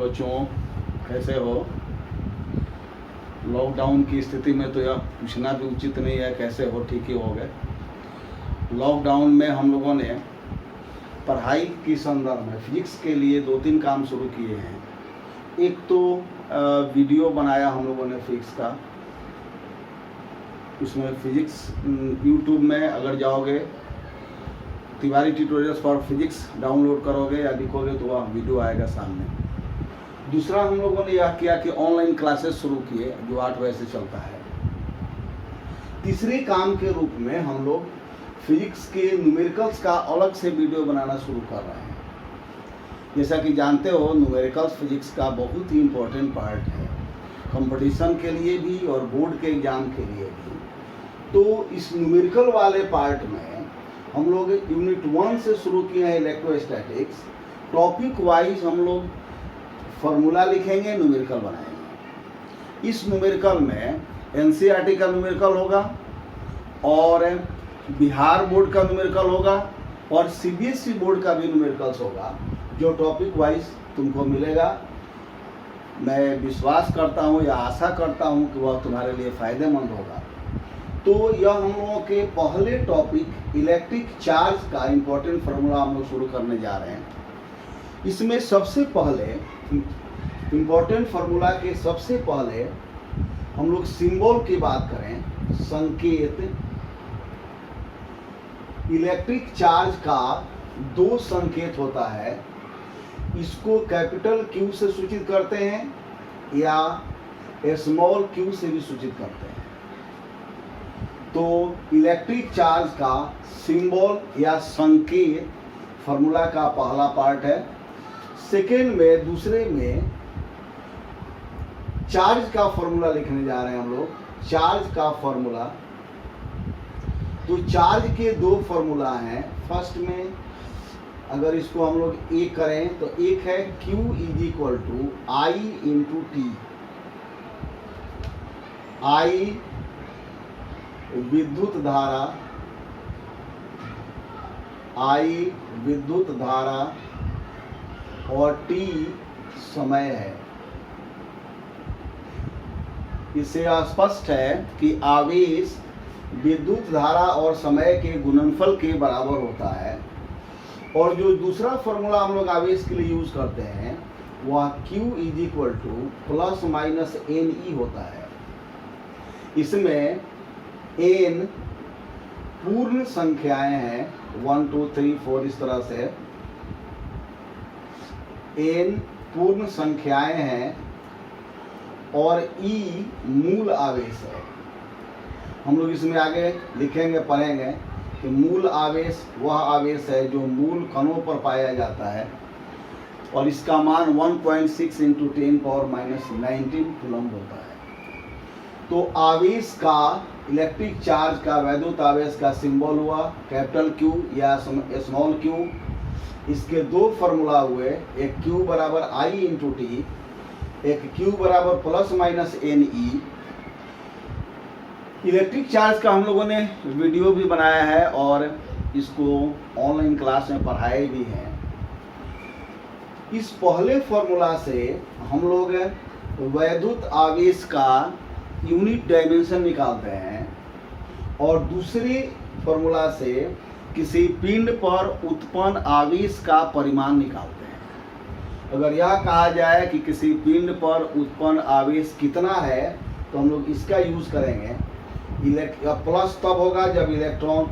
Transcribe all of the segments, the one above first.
बच्चों, कैसे हो? लॉकडाउन की स्थिति में तो यह पूछना भी उचित नहीं है कैसे हो, ठीक ही हो गए। लॉकडाउन में हम लोगों ने पढ़ाई की संदर्भ में फिजिक्स के लिए 2-3 काम शुरू किए हैं। एक तो वीडियो बनाया हम लोगों ने फिजिक्स का, उसमें फिजिक्स यूट्यूब में अगर जाओगे Tiwari tutorials for physics download करोगे या लिखोगे तो वह वीडियो आएगा सामने। दूसरा हम लोगों ने यह किया कि ऑनलाइन क्लासेस शुरू किए जो 8 बजे से चलता है। तीसरे काम के रूप में हम लोग फिजिक्स के न्यूमेरिकल्स का अलग से वीडियो बनाना शुरू कर रहे हैं। जैसा कि जानते हो, न्यूमेरिकल्स फिजिक्स का बहुत ही इम्पोर्टेंट पार्ट है, कंपटीशन के लिए भी और बोर्ड के एग्जाम के लिए भी। तो इस न्यूमेरिकल वाले पार्ट में हम लोग यूनिट 1 से शुरू किए हैं इलेक्ट्रोस्टैटिक्स। टॉपिक वाइज हम लोग फार्मूला लिखेंगे, न्यूमेरिकल बनाएंगे। इस न्यूमेरिकल में एनसीईआरटी का न्यूमेरिकल होगा और बिहार बोर्ड का न्यूमेरिकल होगा और सीबीएसई बोर्ड का भी न्यूमेरिकल्स होगा, जो टॉपिक वाइज तुमको मिलेगा। मैं विश्वास करता हूँ या आशा करता हूँ कि वह तुम्हारे लिए फ़ायदेमंद होगा। तो यह हम लोगों के पहले टॉपिक इलेक्ट्रिक चार्ज का इम्पोर्टेंट फार्मूला हम लोग शुरू करने जा रहे हैं। इसमें सबसे पहले इम्पोर्टेंट फार्मूला के सबसे पहले हम लोग सिंबल की बात करें, संकेत। इलेक्ट्रिक चार्ज का 2 संकेत होता है, इसको कैपिटल Q से सूचित करते हैं या स्मॉल q से भी सूचित करते हैं। तो इलेक्ट्रिक चार्ज का सिंबल या संकेत फार्मूला का पहला पार्ट है। सेकेंड में, दूसरे में चार्ज का फार्मूला लिखने जा रहे हैं हम लोग। चार्ज का फार्मूला, तो चार्ज के 2 फार्मूला हैं। फर्स्ट में अगर इसको हम लोग एक करें तो एक है Q = I × T। I विद्युत धारा, I विद्युत धारा और T समय है। इससे स्पष्ट है कि आवेश विद्युत धारा और समय के गुणनफल के बराबर होता है। और जो दूसरा फॉर्मूला हम लोग आवेश के लिए यूज करते हैं वह Q ± NE होता है। इसमें n पूर्ण संख्याएं हैं, 1 2 3 4 इस तरह से n पूर्ण संख्याएं हैं और E मूल आवेश है। हम लोग इसमें आगे लिखेंगे, पढ़ेंगे कि मूल आवेश वह आवेश है जो मूल कणों पर पाया जाता है और इसका मान 1.6 × 10⁻⁻19 कूलम्ब होता है। तो आवेश का, इलेक्ट्रिक चार्ज का, वैद्युत आवेश का सिंबल हुआ कैपिटल Q या स्मॉल q। इसके 2 फार्मूला हुए, एक Q = I × T, एक Q ± NE। इलेक्ट्रिक चार्ज का हम लोगों ने वीडियो भी बनाया है और इसको ऑनलाइन क्लास में पढ़ाए भी हैं। इस पहले फॉर्मूला से हम लोग वैद्युत आवेश का यूनिट डायमेंशन निकालते हैं और दूसरे फॉर्मूला से किसी पिंड पर उत्पन्न आवेश का परिमाण निकालते हैं। अगर यह कहा जाए कि किसी पिंड पर उत्पन्न आवेश कितना है तो हम लोग इसका यूज करेंगे। प्लस तब होगा जब इलेक्ट्रॉन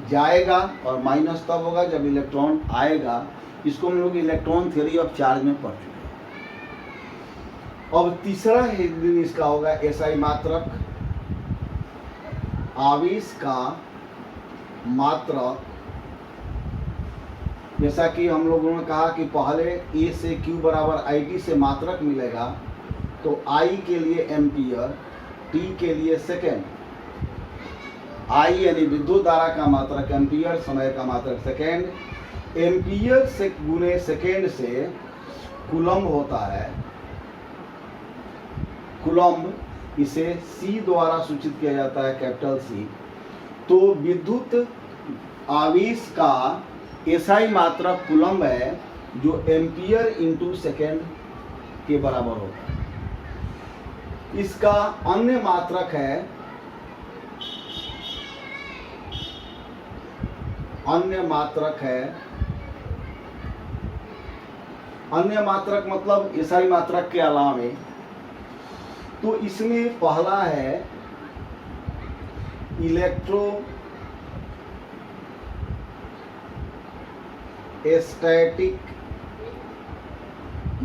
जाएगा और माइनस तब होगा जब इलेक्ट्रॉन आएगा। इसको हम लोग इलेक्ट्रॉन थ्योरी ऑफ चार्ज में पढ़ चुके हैं। अब तीसरा हेडिंग इसका होगा SI मात्रक। आवेश का मात्रक, जैसा कि हम लोगों ने कहा कि पहले A से Q = IT से मात्रक मिलेगा, तो I के लिए एम्पियर, T के लिए सेकेंड। I यानी विद्युत धारा का मात्रक एम्पियर, समय का मात्रक सेकेंड। एम्पियर से गुने सेकेंड से कूलम्ब होता है। कूलम्ब, इसे C द्वारा सूचित किया जाता है, कैपिटल C। तो विद्युत आवेश का SI मात्रक कूलम्ब है जो एम्पियर × सेकेंड के बराबर होता है। इसका अन्य मात्रक है, अन्य मात्रक मतलब एसआई मात्रक के अलावे, तो इसमें पहला है इलेक्ट्रोस्टैटिक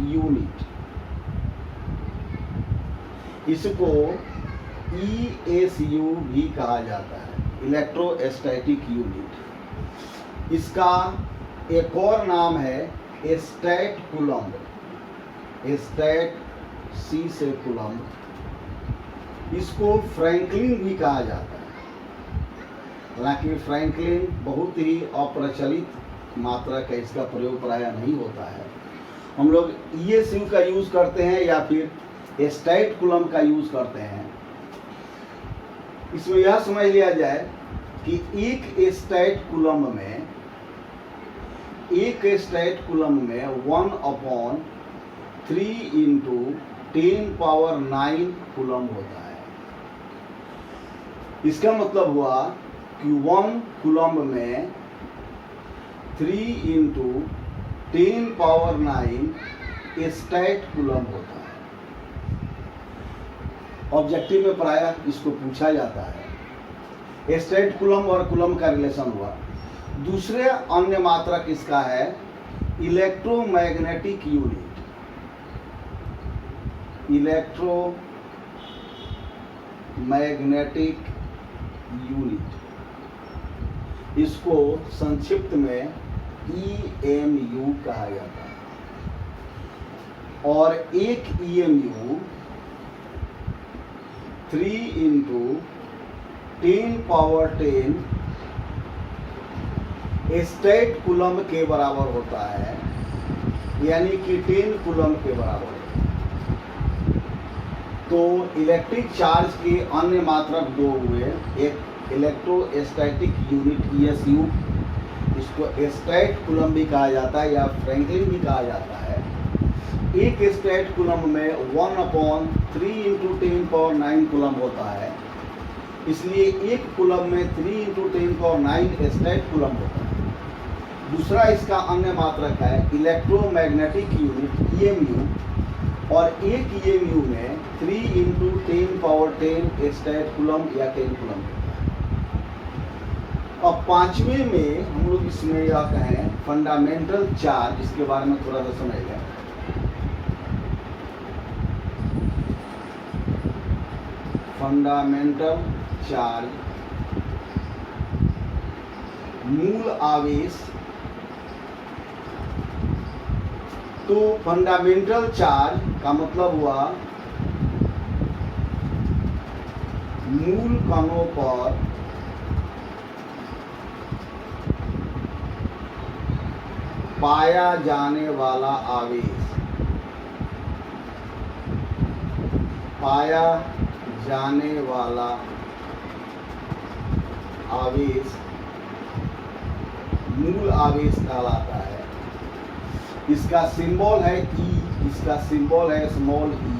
यूनिट, इसको ESU भी कहा जाता है, इलेक्ट्रोस्टैटिक यूनिट। इसका एक और नाम है स्टैट कूलम्ब, स्टैट C से कूलम्ब। इसको फ्रैंकलिन भी कहा जाता है, हालांकि फ्रैंकलिन बहुत ही अप्रचलित मात्रक है, इसका प्रयोग प्रायः नहीं होता है। हम लोग ESU का यूज करते हैं या फिर स्टैट कूलम्ब का यूज करते हैं। इसमें यह समझ लिया जाए कि एक स्टैट कूलम्ब में 1/3 × 10⁹ कूलम्ब होता है। इसका मतलब हुआ कि 1 कूलम्ब में 3 × 10⁹ स्टैट कूलम्ब होता है। ऑब्जेक्टिव में प्रायः इसको पूछा जाता है। स्टैट कूलम्ब और कूलम्ब का रिलेशन हुआ। दूसरे अन्य मात्रक इसका है इलेक्ट्रोमैग्नेटिक यूनिट, इलेक्ट्रोमैग्नेटिक यूनिट, इसको संक्षिप्त में EMU कहा जाता है। और एक EMU 3 × 10⁻10 स्टैट कूलम्ब के बराबर होता है, यानी कि 10 कूलम्ब के बराबर होता है। तो इलेक्ट्रिक चार्ज के अन्य मात्रक दो हुए, एक इलेक्ट्रोस्टैटिक यूनिट ESU, इसको स्टैट कूलम्ब भी कहा जाता है या फ्रैंकलिन भी कहा जाता है। एक स्टैट कूलम्ब में 1/3 × 10⁹ कूलम्ब होता है, इसलिए एक कूलम्ब में 3 × 10⁹ स्टैट कूलम्ब होता है। दूसरा इसका अन्य मात्रक है इलेक्ट्रोमैग्नेटिक यूनिट EMU, और एक EMU में 3 × 10⁻10 स्टैट कूलम्ब या 10 कूलम्ब होता है। अब पांचवें में हम लोग इसमें यह कहें फंडामेंटल चार्ज, इसके बारे में थोड़ा सा समझ लें। फंडामेंटल चार्ज, मूल आवेश। तो फंडामेंटल चार्ज का मतलब हुआ मूल कणों पर पाया जाने वाला आवेश, पाया जाने वाला आवेश मूल आवेश कहलाता है। इसका सिंबल है E, इसका सिंबल है स्मॉल e,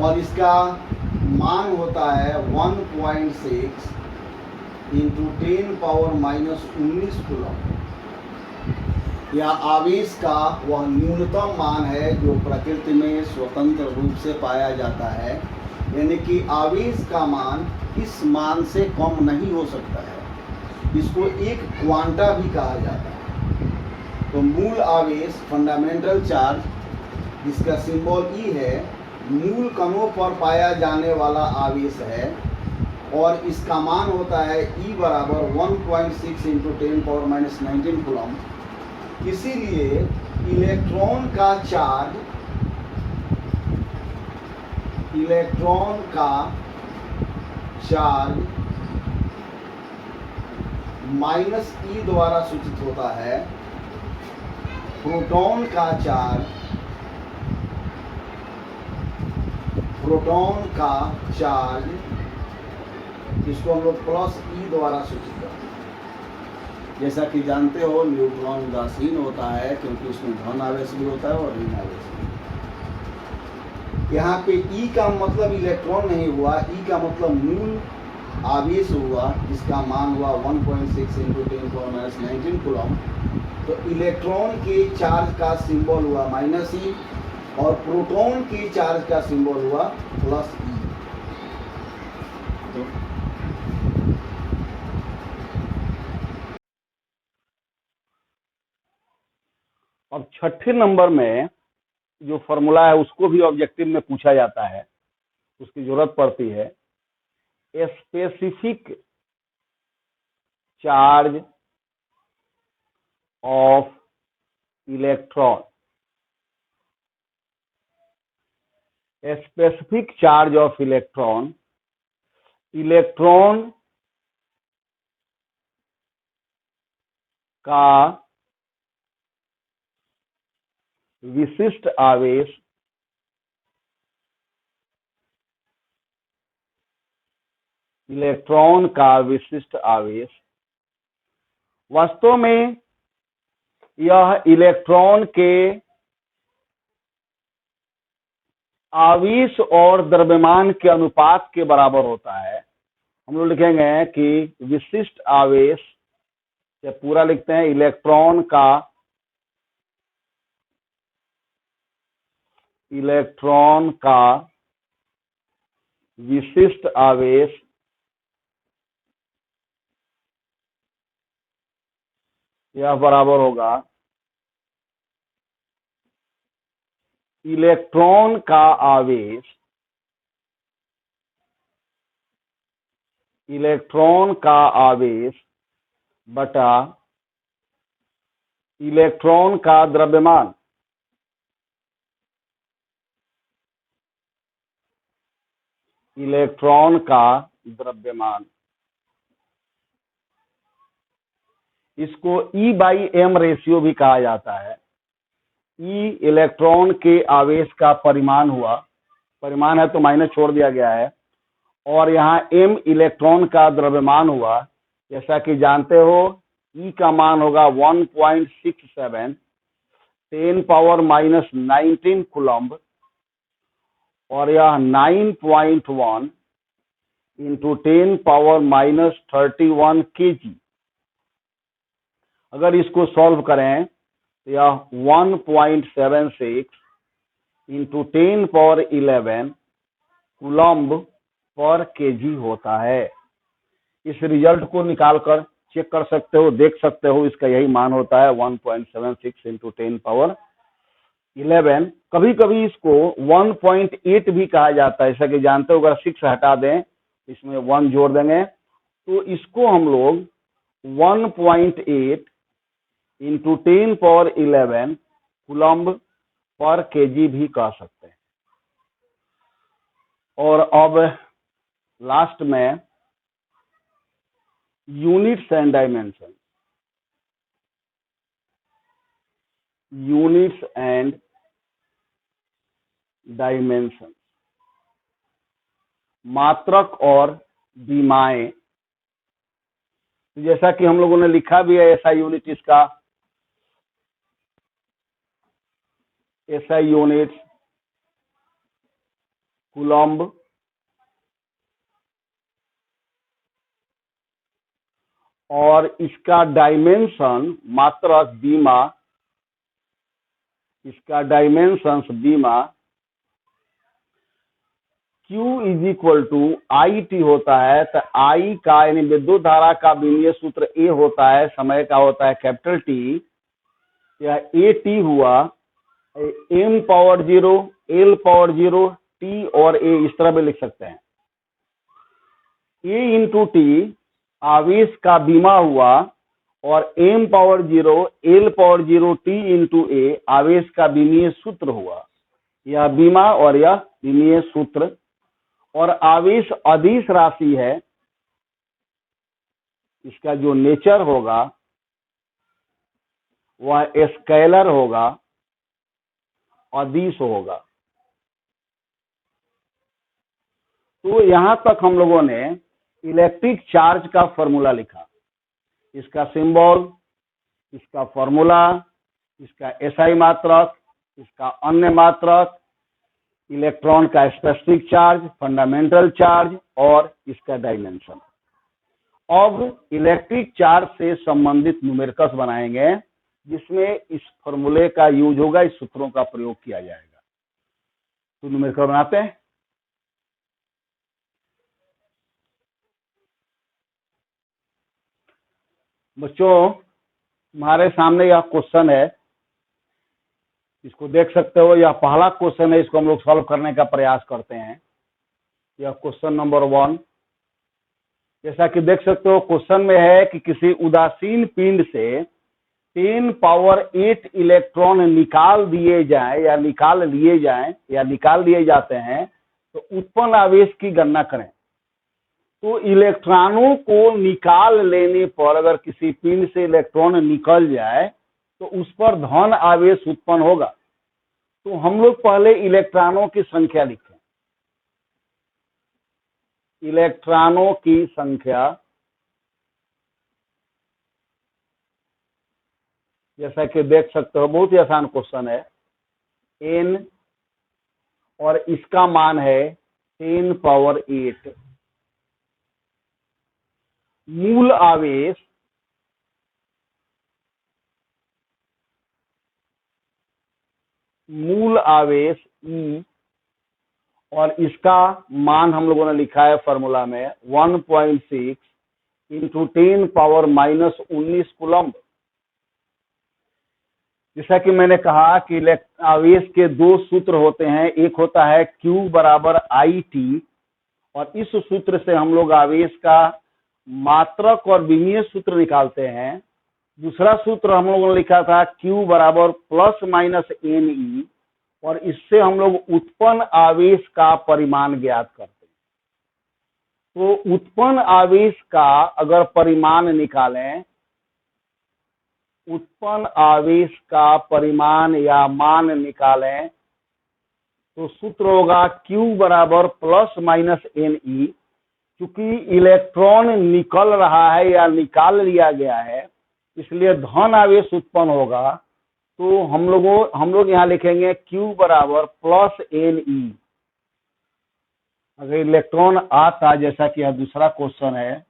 और इसका मान होता है 1.6 × 10⁻−19 कूलम्ब। यह आवेश का वह न्यूनतम मान है जो प्रकृति में स्वतंत्र रूप से पाया जाता है, यानी कि आवेश का मान इस मान से कम नहीं हो सकता है। इसको एक क्वांटा भी कहा जाता है। तो मूल आवेश फंडामेंटल चार्ज, जिसका सिंबल E है, मूल कणों पर पाया जाने वाला आवेश है, और इसका मान होता है E बराबर 1.6 × 10⁻−19 कूलम्ब। इसीलिए इलेक्ट्रॉन का चार्ज -E द्वारा सूचित होता है। प्रोटॉन का चार्ज, जिसको हम लोग +E द्वारा सूचित करते हैं। जैसा कि जानते हो न्यूट्रॉन उदासीन होता है, क्योंकि उसमें धन आवेश भी होता है और ऋण आवेश भी। यहाँ पे ई का मतलब इलेक्ट्रॉन नहीं हुआ, ई का मतलब मूल आवेश हुआ, जिसका मान हुआ 1.6 इंटू 10⁻19 कूलम। तो इलेक्ट्रॉन के चार्ज का सिंबल हुआ -e और प्रोटॉन के चार्ज का सिंबल हुआ +e। तो अब छठे नंबर में जो फॉर्मूला है उसको भी ऑब्जेक्टिव में पूछा जाता है, उसकी जरूरत पड़ती है। Specific charge of electron, specific charge of electron, electron का विशिष्ट आवेश इलेक्ट्रॉन का विशिष्ट आवेश। वास्तव में यह इलेक्ट्रॉन के आवेश और द्रव्यमान के अनुपात के बराबर होता है। हम लोग लिखेंगे कि विशिष्ट आवेश, या पूरा लिखते हैं इलेक्ट्रॉन का विशिष्ट आवेश यह बराबर होगा इलेक्ट्रॉन का आवेश, इलेक्ट्रॉन का आवेश बटा इलेक्ट्रॉन का द्रव्यमान। इलेक्ट्रॉन का द्रव्यमान, इसको E/m रेशियो भी कहा जाता है। E इलेक्ट्रॉन के आवेश का परिमाण हुआ, परिमाण है तो माइनस छोड़ दिया गया है, और यहाँ m इलेक्ट्रॉन का द्रव्यमान हुआ। जैसा कि जानते हो E का मान होगा 1.67 10⁻19 कूलम्ब, और यह 9.1 इंटू 10⁻31 kg। अगर इसको सॉल्व करें तो यह 1.76 इंटू 10⁻11 कूलम्ब पर kg होता है। इस रिजल्ट को निकालकर चेक कर सकते हो, देख सकते हो, इसका यही मान होता है 1.76 इंटू 10⁻11। कभी कभी इसको 1.8 भी कहा जाता है। जैसा कि जानते हो अगर 6 हटा दें, इसमें 1 जोड़ देंगे, तो इसको हम लोग 1.8 इंटू 10⁻11 कूलम्ब पर kg भी कह सकते हैं। और अब लास्ट में units and dimension, units and dimension, मात्रक और बीमाएं। जैसा कि हम लोगों ने लिखा भी है SI यूनिट, इसका SI यूनिट कूलम्ब, और इसका डायमेंशन मात्रक बीमा, इसका डायमेंशंस बीमा Q = IT होता है। तो I का यानी विद्युत धारा का विमीय सूत्र A होता है, समय का होता है T। यह AT हुआ, m⁻0 L⁻0 T और A, इस तरह भी लिख सकते हैं। A इंटू T आवेश का बीमा हुआ, और m⁻0 L⁻0 T into A आवेश का विमीय सूत्र हुआ। यह बीमा और यह विमीय सूत्र। और आवेश अदिश राशि है, इसका जो नेचर होगा वह स्केलर होगा, अदिश होगा। तो यहां तक हम लोगों ने इलेक्ट्रिक चार्ज का फॉर्मूला लिखा, इसका सिंबल, इसका फॉर्मूला, इसका SI मात्रक, इसका अन्य मात्रक, इलेक्ट्रॉन का स्पेसिफिक चार्ज, फंडामेंटल चार्ज और इसका डायमेंशन। अब इलेक्ट्रिक चार्ज से संबंधित न्यूमेरिकल्स बनाएंगे जिसमें इस फॉर्मूले का यूज होगा, इस सूत्रों का प्रयोग किया जाएगा। तो न्यूमेरिकल बनाते हैं। बच्चों, हमारे सामने यह क्वेश्चन है, इसको देख सकते हो। यह पहला क्वेश्चन है, इसको हम लोग सॉल्व करने का प्रयास करते हैं। यह क्वेश्चन नंबर 1। जैसा कि देख सकते हो क्वेश्चन में है कि किसी उदासीन पिंड से 10 पावर 8 इलेक्ट्रॉन निकाल दिए जाएं या निकाल लिए जाते हैं तो उत्पन्न आवेश की गणना करें। तो इलेक्ट्रॉनों को निकाल लेने पर अगर किसी पिंड से इलेक्ट्रॉन निकल जाए तो उस पर धन आवेश उत्पन्न होगा। तो हम लोग पहले इलेक्ट्रॉनों की संख्या लिखें। इलेक्ट्रॉनों की संख्या, जैसा कि देख सकते हो बहुत ही आसान क्वेश्चन है। n और इसका मान है 10 पावर 8। मूल आवेश E और इसका मान हम लोगों ने लिखा है फॉर्मूला में 1.6 इंटू 10 पावर -19 कूलम्ब। जैसा कि मैंने कहा कि आवेश के दो सूत्र होते हैं, एक होता है Q बराबर IT और इस सूत्र से हम लोग आवेश का मात्रक और विमीय सूत्र निकालते हैं। दूसरा सूत्र हम लोगों ने लिखा था Q बराबर प्लस माइनस NE और इससे हम लोग उत्पन्न आवेश का परिमाण ज्ञात करते हैं। तो उत्पन्न आवेश का अगर परिमाण निकालें, उत्पन्न आवेश का परिमाण या मान निकालें तो सूत्र होगा Q बराबर प्लस माइनस NE। चूंकि इलेक्ट्रॉन निकल रहा है या निकाल लिया गया है इसलिए धन आवेश उत्पन्न होगा। तो हम लोग यहाँ लिखेंगे Q बराबर प्लस NE। अगर इलेक्ट्रॉन आता, जैसा कि यह दूसरा क्वेश्चन है,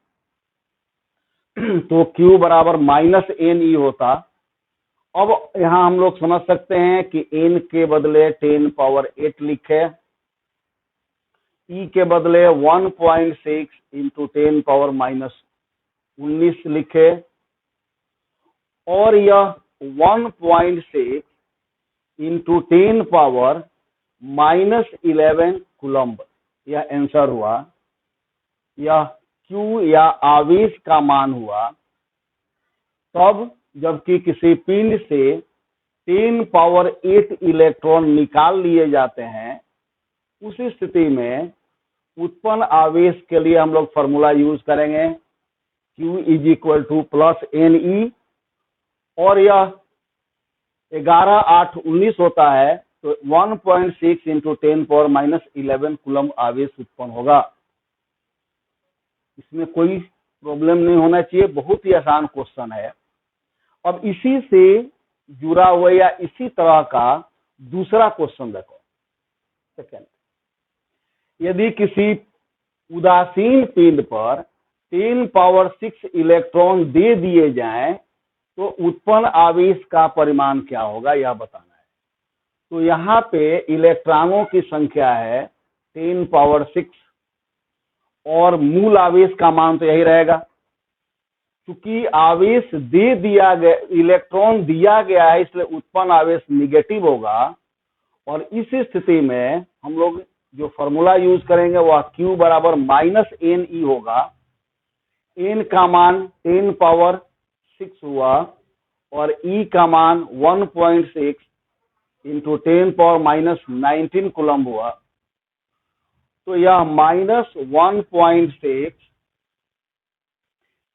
तो Q बराबर माइनस NE होता। अब यहाँ हम लोग समझ सकते हैं कि N के बदले 10 पावर 8 लिखे, E के बदले 1.6 इंटू 10 पावर -19 लिखे और यह 1.6 इंटू 10 पावर -11 कूलम्ब यह आंसर हुआ। यह Q या आवेश का मान हुआ। तब जबकि किसी पिंड से 10 पावर 8 इलेक्ट्रॉन निकाल लिए जाते हैं, उस स्थिति में उत्पन्न आवेश के लिए हम लोग फॉर्मूला यूज करेंगे Q is equal two plus NE और यह 11 8 19 होता है। तो 1.6 इंटू 10 पावर -11 कूलम्ब आवेश उत्पन्न होगा। इसमें कोई प्रॉब्लम नहीं होना चाहिए, बहुत ही आसान क्वेश्चन है। अब इसी से जुड़ा हुआ या इसी तरह का दूसरा क्वेश्चन देखो। सेकेंड, यदि किसी उदासीन पिंड पर 10 पावर 6 इलेक्ट्रॉन दे दिए जाएं तो उत्पन्न आवेश का परिमाण क्या होगा, यह बताना है। तो यहाँ पे इलेक्ट्रॉनों की संख्या है 10 पावर 6 और मूल आवेश का मान तो यही रहेगा। क्योंकि आवेश दे दिया गया, इलेक्ट्रॉन दिया गया है, इसलिए उत्पन्न आवेश निगेटिव होगा और इस स्थिति में हम लोग जो फॉर्मूला यूज करेंगे वह Q बराबर -NE होगा। N का मान 10 पावर 6 हुआ और E का मान 1.6 इंटू 10 पावर -19 कूलम्ब हुआ। तो यह -1.6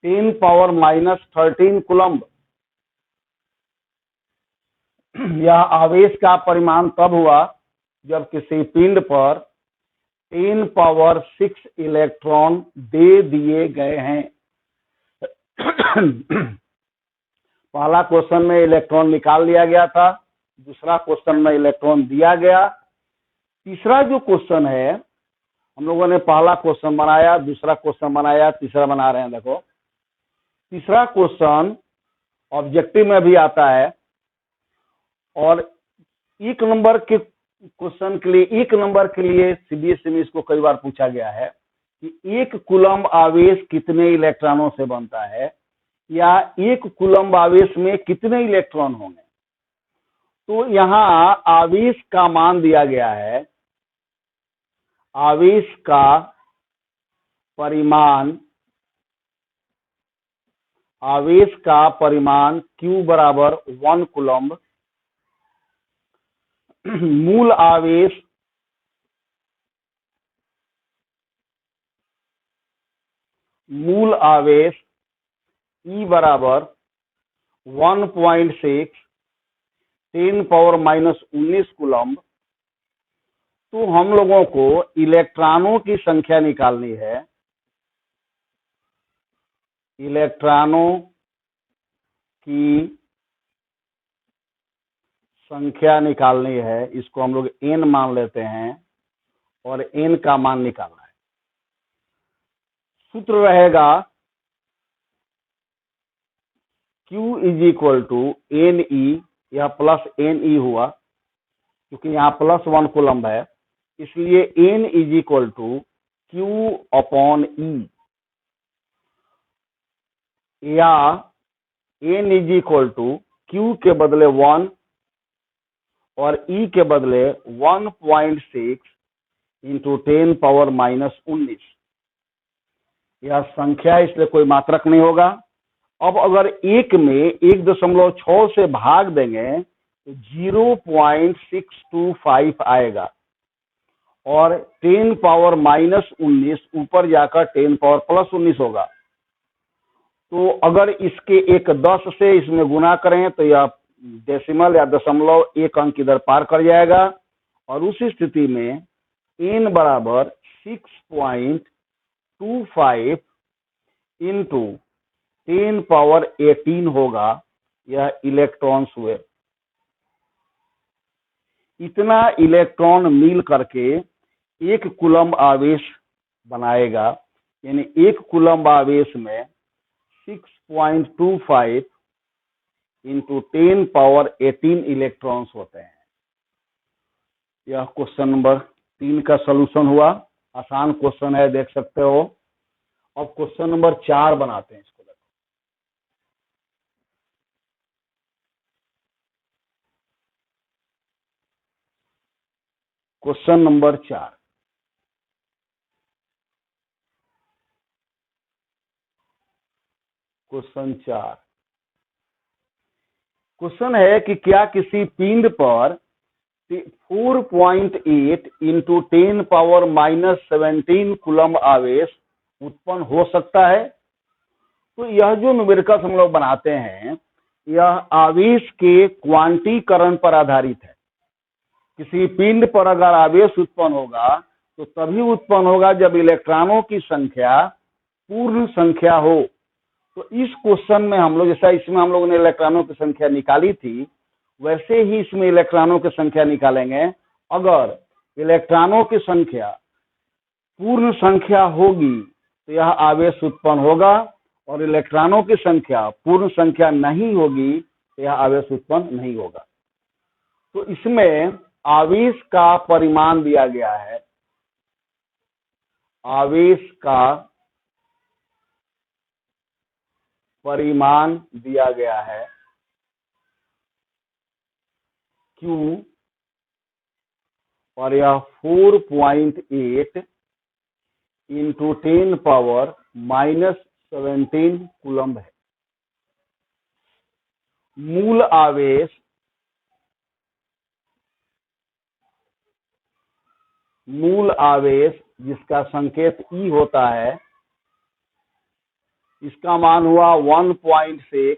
10 पावर -13 कूलम्ब यह आवेश का परिमाण तब हुआ जब किसी पिंड पर 10 पावर 6 इलेक्ट्रॉन दे दिए गए हैं। पहला क्वेश्चन में इलेक्ट्रॉन निकाल लिया गया था, दूसरा क्वेश्चन में इलेक्ट्रॉन दिया गया। तीसरा जो क्वेश्चन है, हम लोगों ने पहला क्वेश्चन बनाया, दूसरा क्वेश्चन बनाया, तीसरा बना रहे हैं। देखो तीसरा क्वेश्चन ऑब्जेक्टिव में भी आता है और एक नंबर के क्वेश्चन के लिए, एक नंबर के लिए सीबीएसई में इसको कई बार पूछा गया है कि एक कूलम्ब आवेश कितने इलेक्ट्रॉनों से बनता है, या एक कूलम्ब आवेश में कितने इलेक्ट्रॉन होंगे। तो यहाँ आवेश का मान दिया गया है, आवेश का परिमाण, आवेश का परिमाण Q बराबर 1 कूलम्ब, मूल आवेश E बराबर 1.6 10⁻⁻19 कूलम्ब। तो हम लोगों को इलेक्ट्रॉनों की संख्या निकालनी है, इलेक्ट्रॉनों की संख्या निकालनी है। इसको हम लोग n मान लेते हैं और n का मान निकालना है। सूत्र रहेगा Q is equal to NE, यह प्लस NE हुआ क्योंकि यहाँ +1 कूलम्ब है, इसलिए n is equal to Q upon E, या n is equal to Q के बदले 1 और E के बदले 1.6 इंटू 10⁻⁻19। यह संख्या है, इसलिए कोई मात्रक नहीं होगा। अब अगर एक में 1.6 से भाग देंगे तो 0.625 आएगा और 10⁻⁻19 ऊपर जाकर 10⁻+19 होगा। तो अगर इसके एक 10 से इसमें गुना करें तो यह डेसिमल या दशमलव एक अंक इधर पार कर जाएगा और उस स्थिति में n बराबर 6.25 इंटू 10⁻18 होगा। यह इलेक्ट्रॉन्स हुए। इतना इलेक्ट्रॉन मिल करके एक कूलम्ब आवेश बनाएगा, यानी एक कूलम्ब आवेश में 6.25 इंटू 10⁻18 इलेक्ट्रॉन्स होते हैं। यह क्वेश्चन नंबर 3 का सलूशन हुआ। आसान क्वेश्चन है, देख सकते हो। अब क्वेश्चन नंबर 4 बनाते हैं। इसको देखो, क्वेश्चन नंबर 4। क्वेश्चन 4 क्वेश्चन है कि क्या किसी पिंड पर 4.8 इंटू 10⁻⁻17 कूलम्ब आवेश उत्पन्न हो सकता है। तो यह जो न्यूमेरिकल्स हम लोग बनाते हैं, यह आवेश के क्वांटीकरण पर आधारित है। किसी पिंड पर अगर आवेश उत्पन्न होगा तो तभी उत्पन्न होगा जब इलेक्ट्रॉनों की संख्या पूर्ण संख्या हो। तो इस क्वेश्चन में हम लोग, जैसा इसमें हम लोगों ने इलेक्ट्रॉनों की संख्या निकाली थी, वैसे ही इसमें इलेक्ट्रॉनों की संख्या निकालेंगे। अगर इलेक्ट्रॉनों की संख्या पूर्ण संख्या होगी तो यह आवेश उत्पन्न होगा, और इलेक्ट्रॉनों की संख्या पूर्ण संख्या नहीं होगी तो यह आवेश उत्पन्न नहीं होगा। तो इसमें आवेश का परिमाण दिया गया है, आवेश का परिमाण दिया गया है Q, और यह 4.8 इंटू 10⁻⁻17 कूलम्ब है। मूल आवेश जिसका संकेत E होता है, इसका मान हुआ 1.6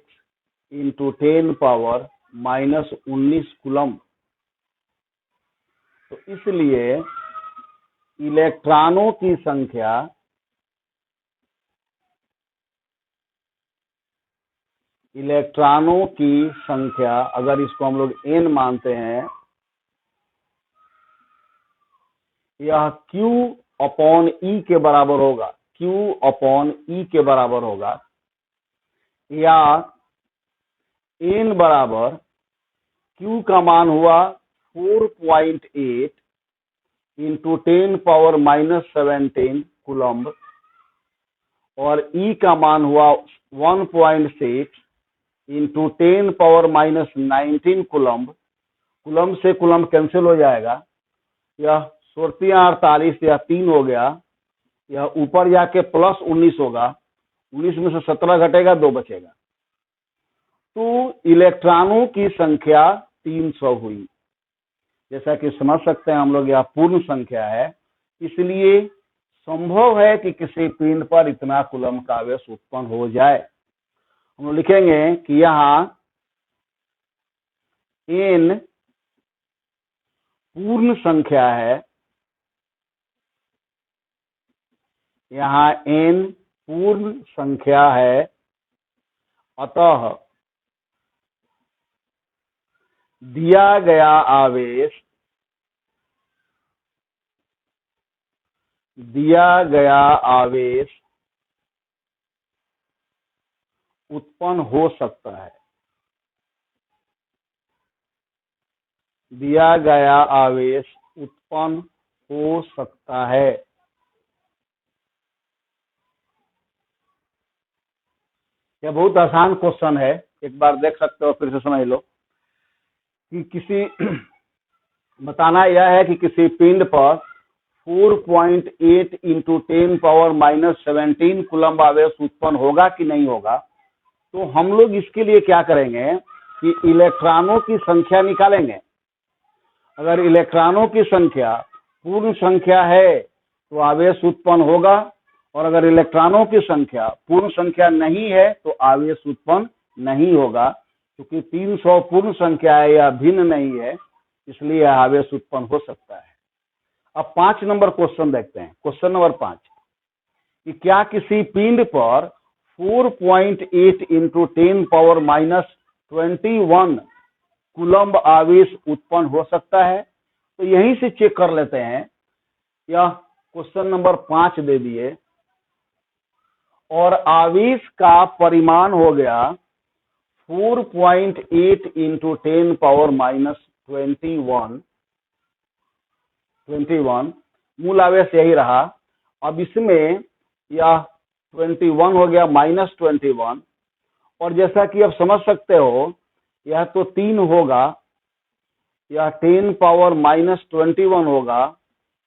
इंटू 10⁻⁻19 कूलम्ब। तो इसलिए इलेक्ट्रॉनों की संख्या अगर इसको हम लोग n मानते हैं, यह Q अपॉन E के बराबर होगा, Q अपॉन E के बराबर होगा, या N बराबर Q का मान हुआ 4.8 इंटू 10⁻17 कूलम्ब और E का मान हुआ 1.6 इंटू 10⁻19 कूलम्ब। कूलम्ब से कूलम्ब कैंसिल हो जाएगा, यह 48 या 3 हो गया, यह ऊपर जाके प्लस 19 होगा, 19 में से 17 घटेगा, 2 बचेगा। तो इलेक्ट्रॉनों की संख्या 300 हुई। जैसा कि समझ सकते हैं हम लोग, यह पूर्ण संख्या है, इसलिए संभव है कि किसी पिंड पर इतना कूलम्ब का आवेश उत्पन्न हो जाए। हम लोग लिखेंगे कि यहाँ n पूर्ण संख्या है, यहाँ n पूर्ण संख्या है, अतः दिया गया आवेश उत्पन्न हो सकता है, दिया गया आवेश उत्पन्न हो सकता है। यह बहुत आसान क्वेश्चन है, एक बार देख सकते हो, फिर से समझ लो कि किसी बताना यह है कि किसी पिंड पर 4.8 इंटू 10⁻17 कूलम्ब आवेश उत्पन्न होगा कि नहीं होगा। तो हम लोग इसके लिए क्या करेंगे कि इलेक्ट्रॉनों की संख्या निकालेंगे। अगर इलेक्ट्रॉनों की संख्या पूर्ण संख्या है तो आवेश उत्पन्न होगा, और अगर इलेक्ट्रॉनों की संख्या पूर्ण संख्या नहीं है तो आवेश उत्पन्न नहीं होगा। क्योंकि 300 पूर्ण संख्या है, यह भिन्न नहीं है, इसलिए आवेश उत्पन्न हो सकता है। अब 5 नंबर क्वेश्चन देखते हैं। क्वेश्चन नंबर 5 कि क्या किसी पिंड पर 4.8 इंटू 10⁻21 कूलम्ब आवेश उत्पन्न हो सकता है। तो यहीं से चेक कर लेते हैं, यह क्वेश्चन नंबर 5 दे दिए और आवेश का परिमाण हो गया 4.8 इंटू 10⁻21 मूल आवेश यही रहा। अब इसमें यह 21 हो गया -21, और जैसा कि आप समझ सकते हो, यह तो 3 होगा, यह 10⁻21 होगा,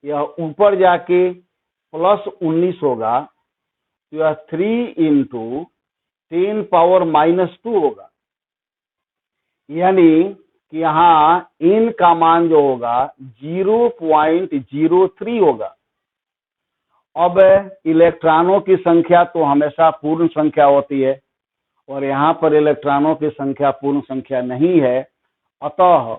यह ऊपर जाके प्लस 19 होगा, तो यह 3 इंटू 10⁻2 होगा। यानी कि यहाँ n का मान जो होगा 0.03 होगा। अब इलेक्ट्रॉनों की संख्या तो हमेशा पूर्ण संख्या होती है, और यहाँ पर इलेक्ट्रॉनों की संख्या पूर्ण संख्या नहीं है, अतः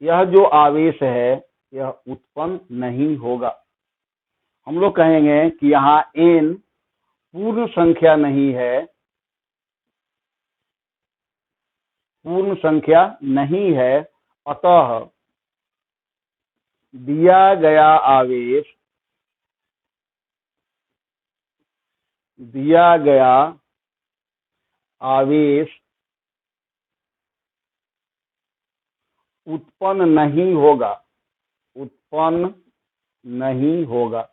यह जो आवेश है यह उत्पन्न नहीं होगा। हम लोग कहेंगे कि यहाँ n पूर्ण संख्या नहीं है, पूर्ण संख्या नहीं है, अतः दिया गया आवेश उत्पन्न नहीं होगा, उत्पन्न नहीं होगा।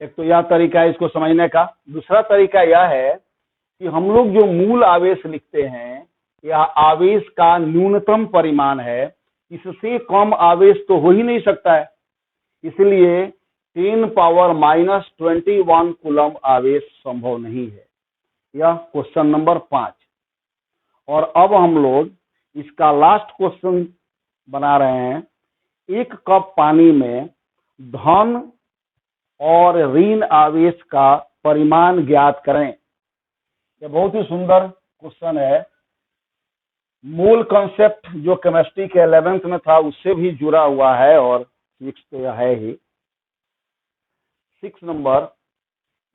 एक तो यह तरीका है इसको समझने का। दूसरा तरीका यह है कि हम लोग जो मूल आवेश लिखते हैं, यह आवेश का न्यूनतम परिमाण है, इससे कम आवेश तो हो ही नहीं सकता है, इसलिए 10⁻21 कूलम्ब आवेश संभव नहीं है। यह क्वेश्चन नंबर 5। और अब हम लोग इसका लास्ट क्वेश्चन बना रहे हैं। 1 कप पानी में धन और ऋण आवेश का परिमाण ज्ञात करें। यह बहुत ही सुंदर क्वेश्चन है। मूल कॉन्सेप्ट जो केमिस्ट्री के 11th में था उससे भी जुड़ा हुआ है, और 6 तो यह है ही। 6 नंबर,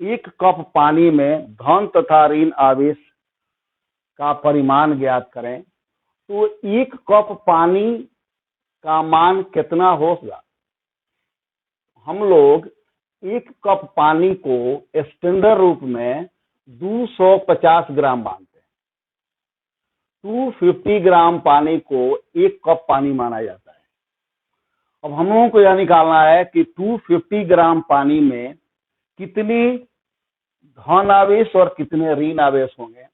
1 कप पानी में धन तथा ऋण आवेश का परिमाण ज्ञात करें। तो 1 कप पानी का मान कितना होगा? हम लोग 1 कप पानी को स्टैंडर्ड रूप में 250 ग्राम मानते हैं। 250 ग्राम पानी को 1 कप पानी माना जाता है। अब हम लोगों को यह निकालना है कि 250 ग्राम पानी में कितनी धन आवेश और कितने ऋण आवेश होंगे।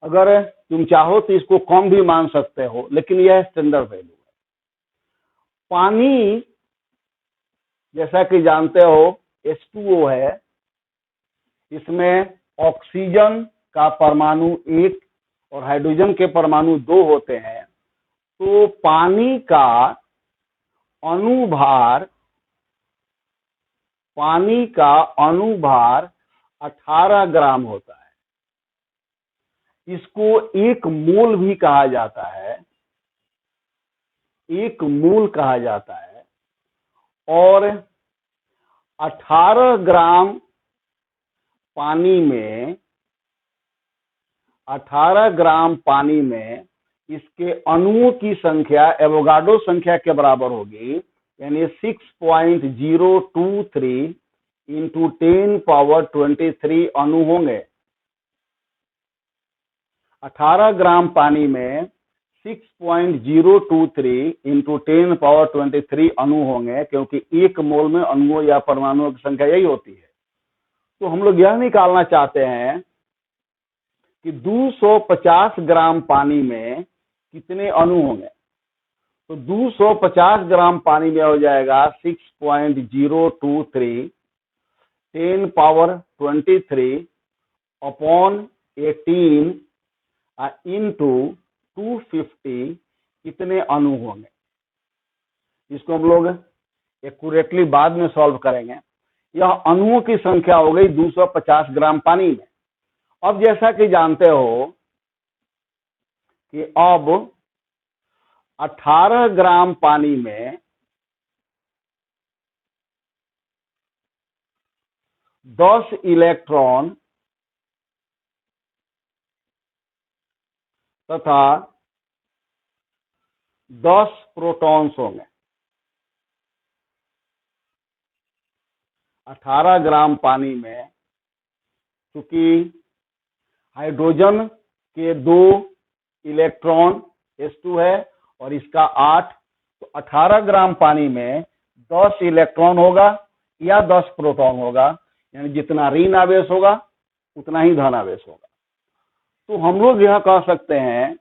अगर तुम चाहो तो इसको कम भी मान सकते हो, लेकिन यह स्टैंडर्ड वैल्यू है। पानी जैसा कि जानते हो H2O है, इसमें ऑक्सीजन का परमाणु 1 और हाइड्रोजन के परमाणु 2 होते हैं। तो पानी का अनुभार 18 ग्राम होता है। इसको 1 मोल भी कहा जाता है, 1 मोल कहा जाता है। और 18 ग्राम पानी में इसके अणुओं की संख्या एवोगाड्रो संख्या के बराबर होगी, यानी 6.023 इंटू 10⁻23 अणु होंगे। 18 ग्राम पानी में 6.023 इंटू 10⁻23 अणु होंगे, क्योंकि 1 मोल में अणुओं या परमाणुओं की संख्या यही होती है। तो हम लोग यह निकालना चाहते हैं कि 250 ग्राम पानी में कितने अणु होंगे। तो 250 ग्राम पानी में हो जाएगा 6.023 10⁻23 अपॉन 18 इंटू 250 कितने अणु होंगे। इसको हम लोग एक्यूरेटली बाद में सॉल्व करेंगे। यह अणुओं की संख्या हो गई 250 ग्राम पानी में। अब जैसा कि जानते हो कि अब 18 ग्राम पानी में 10 इलेक्ट्रॉन तथा 10 प्रोटॉन्स होंगे। 18 ग्राम पानी में चूंकि हाइड्रोजन के 2 इलेक्ट्रॉन H2 है और इसका 8, तो 18 ग्राम पानी में 10 इलेक्ट्रॉन होगा या 10 प्रोटॉन होगा, यानी जितना ऋण आवेश होगा उतना ही धन आवेश होगा। तो हम लोग यह कह सकते हैं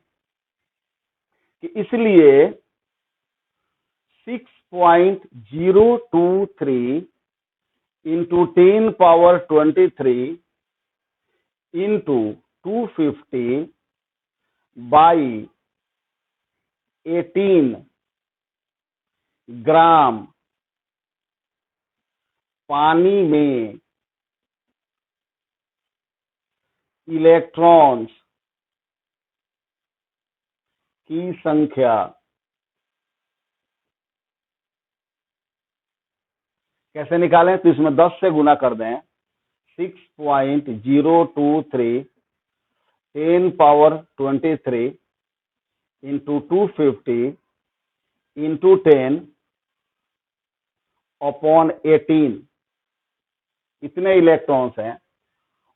कि इसलिए 6.023 इंटू 10⁻23 इंटू 250 बाई 18 ग्राम पानी में इलेक्ट्रॉन्स की संख्या कैसे निकालें? तो इसमें 10 से गुना कर दें। 6.023 10⁻23 इंटू 250 इंटू 10 अपॉन 18 इतने इलेक्ट्रॉन्स हैं।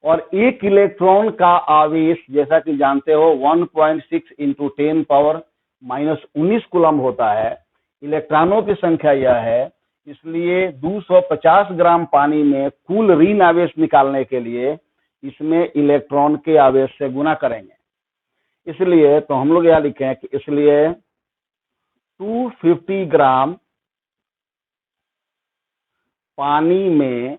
और 1 इलेक्ट्रॉन का आवेश जैसा कि जानते हो 1.6 इंटू 10⁻⁻19 कूलम होता है। इलेक्ट्रॉनों की संख्या यह है, इसलिए 250 ग्राम पानी में कुल ऋण आवेश निकालने के लिए इसमें इलेक्ट्रॉन के आवेश से गुना करेंगे। इसलिए तो हम लोग यह लिखें कि इसलिए 250 ग्राम पानी में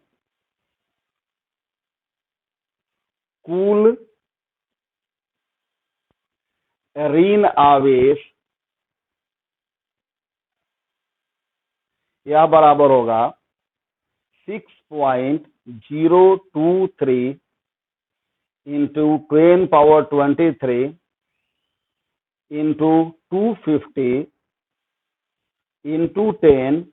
कुल ऋण आवेश यह बराबर होगा 6.023 into 10⁻23 into 250 into 10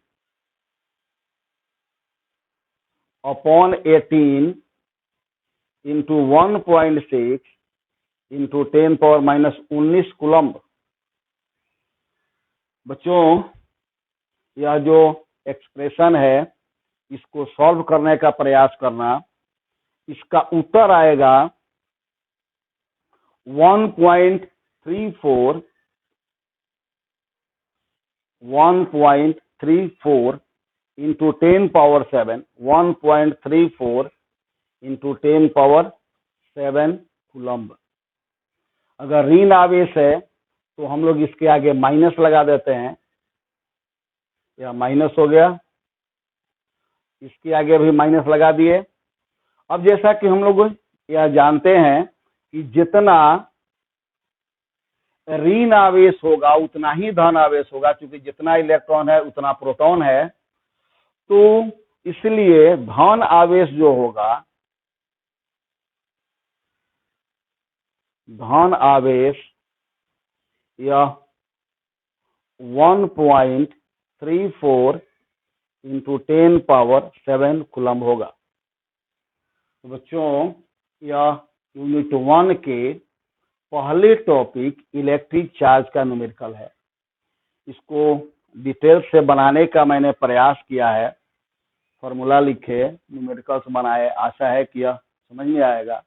upon 18 into 1.6 into 10⁻⁻19 coulomb. बच्चों यह जो एक्सप्रेशन है इसको सॉल्व करने का प्रयास करना। इसका उत्तर आएगा 1.34 into 10 power 7, 1.34 into 10 power 7 coulomb. अगर ऋण आवेश है तो हम लोग इसके आगे माइनस लगा देते हैं, यह माइनस हो गया, इसके आगे भी माइनस लगा दिए। अब जैसा कि हम लोग यह जानते हैं कि जितना ऋण आवेश होगा उतना ही धन आवेश होगा, क्योंकि जितना इलेक्ट्रॉन है उतना प्रोटॉन है। तो इसलिए धन आवेश जो होगा, धन आवेश यह 1.34 इंटू 10 पावर 7 कूलम्ब होगा। तो बच्चों यह यूनिट 1 के पहले टॉपिक इलेक्ट्रिक चार्ज का न्यूमेरिकल है। इसको डिटेल से बनाने का मैंने प्रयास किया है, फॉर्मूला लिखे, न्यूमेरिकल्स बनाए। आशा है कि यह समझ में आएगा।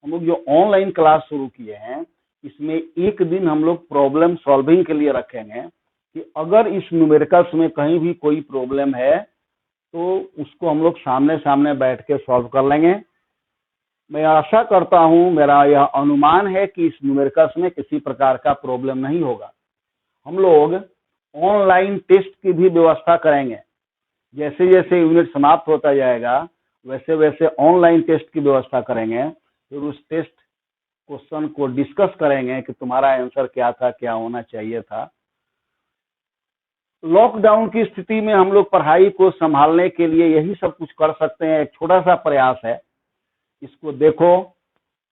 हम लोग जो ऑनलाइन क्लास शुरू किए हैं इसमें एक दिन हम लोग प्रॉब्लम सॉल्विंग के लिए रखेंगे कि अगर इस न्यूमेरिकल्स में कहीं भी कोई प्रॉब्लम है तो उसको हम लोग सामने सामने बैठ के सॉल्व कर लेंगे। मैं आशा करता हूं, मेरा यह अनुमान है कि इस न्यूमेरिकल्स में किसी प्रकार का प्रॉब्लम नहीं होगा। हम लोग ऑनलाइन टेस्ट की भी व्यवस्था करेंगे। जैसे जैसे यूनिट समाप्त होता जाएगा वैसे वैसे ऑनलाइन टेस्ट की व्यवस्था करेंगे। फिर उस टेस्ट क्वेश्चन को डिस्कस करेंगे कि तुम्हारा आंसर क्या था, क्या होना चाहिए था। लॉकडाउन की स्थिति में हम लोग पढ़ाई को संभालने के लिए यही सब कुछ कर सकते हैं। एक छोटा सा प्रयास है, इसको देखो,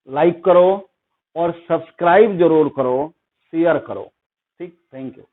लाइक करो और सब्सक्राइब जरूर करो, शेयर करो। ठीक, थैंक यू।